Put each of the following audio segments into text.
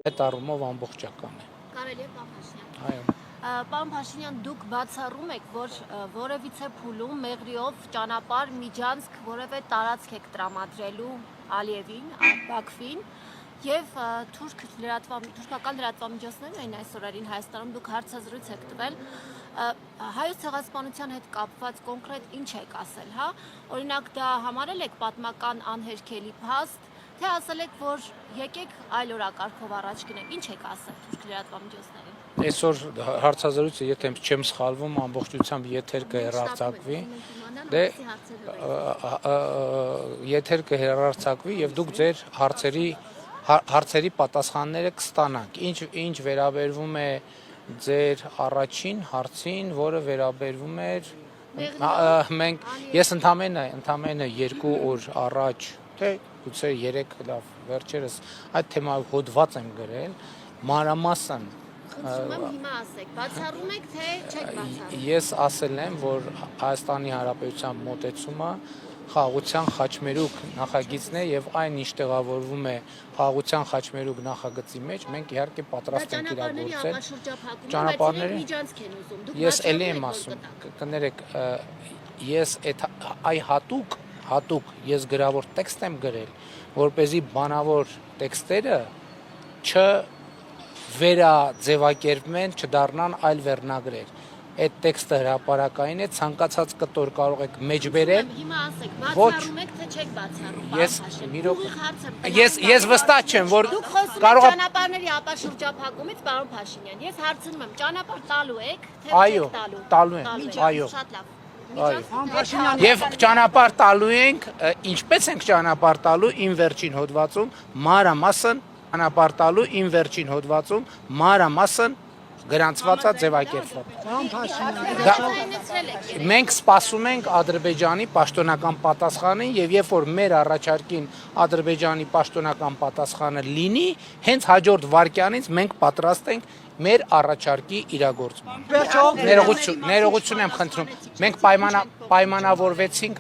Այդ առումով ամբողջական է։ Կարելի է, պարոն Փաշինյան։ Այո։ Պարոն Փաշինյան, դուք բացառում եք, որ որևիցե փուլում մեղրիով ճանապարհ միջանցք որևէ տարածք եք տրամադրելու Ալիևին, Բաքվին եւ թուրքական լրատվամիջոցներն էին այս օրերին Հայաստանում, դուք հարցազրույց եք տվել հայոց ցեղասպանության հետ կապված կոնկրետ ինչ եք ասել, հա? Օրինակ դա համարել եք պատմական անհերքելի փաստ, թե ասել եք, որ եկեք այլ օրակարգով առաջ գնենք, ինչ եք ասել թուրք լրատվամիջոցներին։ Այսօր հարցազրույցը, եթե չեմ սխալվում, ամբողջությամբ եթեր կհեռարձակվի։ Դե եթեր կհեռարձակվի եւ դուք ձեր հարցերի պատասխանները կստանաք։ Ինչ վերաբերվում է ձեր առաջին հարցին, որը վերաբերվում էր ես ընդամենը 2 օր առաջ, թե գուցե 3 լավ վերջերս այդ թեմայով հոդված եմ գրել, մանրամասն հիմա ասեք, բացառում եք, թե չեք բացառում։ Ես ասել եմ, որ Հայաստանի Հանրապետության մոտեցումը խաղաղության խաչմերուկ նախագիծն է եւ այն ինչ տեղավորվում է խաղաղության խաչմերուկ նախագծի մեջ, մենք իհարկե պատրաստ ենք իրագործել։ Ճանապարհների միջանցք են ուզում։ Դուք Ես էլի եմ ասում, կներեք, ես այ հատուկ ես գրավոր տեքստ եմ գրել, որպեսզի բանավոր տեքստերը վերաձևակերպվեն, չդառնան այլ վերնագրեր։ Այդ տեքստը հրապարակային է, ցանկացած կտոր կարող եք մեջ բերել։ Հիմա ասեք, բացառում եք, թե չեք բացառում։ Ես վստահ չեմ, որ դուք խոսում եք ճանապարհների ապաշրջափակումից, պարոն Փաշինյան։ Ես հարցնում եմ, ճանապարհ տալու եք, թե չեք տալու։ Տալու ենք, այո։ Շատ լավ։ Եվ ճանապարհ տալու ենք, ինչպես ենք ճանապարհ տալու իմ վերջին հոդվածում, մանրամասն ճանապարհ տալու իմ վերջին հոդվածում, մանրամասն գրանցված է ձևակերպված։ Մենք սպասում ենք Ադրբեջանի պաշտոնական պատասխանին եւ երբ որ մեր առաջարկին Ադրբեջանի պաշտոնական պատասխանը լինի, հենց հաջորդ վայրկյանից մենք պատրաստ ենք մեր առաջարկի իրագործման։ Ներողություն եմ խնդրում։ Մենք պայմանավորվեցինք,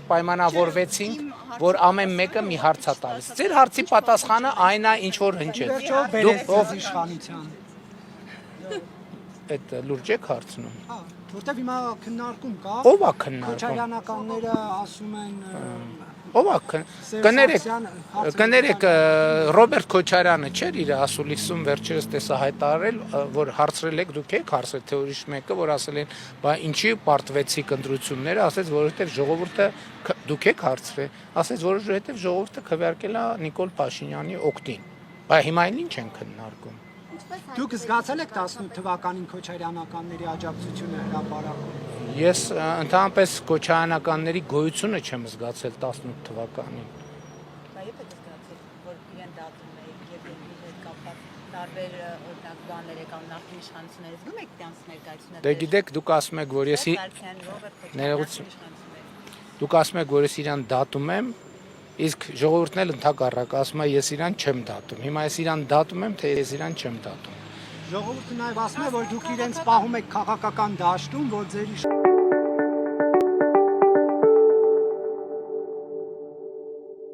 որ ամեն մեկը մի հարց է տալիս։ Ձեր հարցի պատասխանը այն է, ինչ որ հնչեց։ Դուք ով իշխանության։ Այդ լուրջ եք հարցնում։ Հա, որտեվ հիմա քննարկում կա։ Ո՞վ է քննարկում։ Քոչարյանականները ասում են Ո՞վ է կներեք Ռոբերտ Քոչարյանը չէր իր ասուլիսում վերջերս տեսա հայտարարել, որ հարցրել եք, դուք եք հարցրել, թե ուրիշ մեկը, որ ասել են, բա ինչի պարտվեցիք ընտրությունները, ասեց, որովհետև ժողովուրդը դուք եք հարցրել, ասեց, որովհետև ժողովուրդը քվեարկել է Նիկոլ Փաշինյանի օգտին։ Բայց հիմա ինչ են քննարկում։ Դուք զգացել եք 18 թվականին քոչարյանականների աջակցությունը հրապարակում։ Ես ընդհանրապես քոչարյանականների գոյությունը չեմ զգացել 18 թվականին։ Բայց երբ եք զգացել, որ իրեն դատում եք եւ իր հետ կապված տարբեր օրինակ բաներ եկան նախկին իշխանություններից, գում եք դրանց ներկայացնել։ Դե գիտեք, դուք ասում եք, որ ես Դուք ասում եք, որ ես իրան դատում եմ, իսկ ժողովուրդն էլ ընդհակառակ ասում է, ես իրան չեմ դատում։ Հիմա ես իրան դատում եմ, թե ես իրան չեմ դատում։ Ժողովուրդը նաև ասում է, որ դուք իրենց պահում եք քաղաքական դաշտում, որ ձեր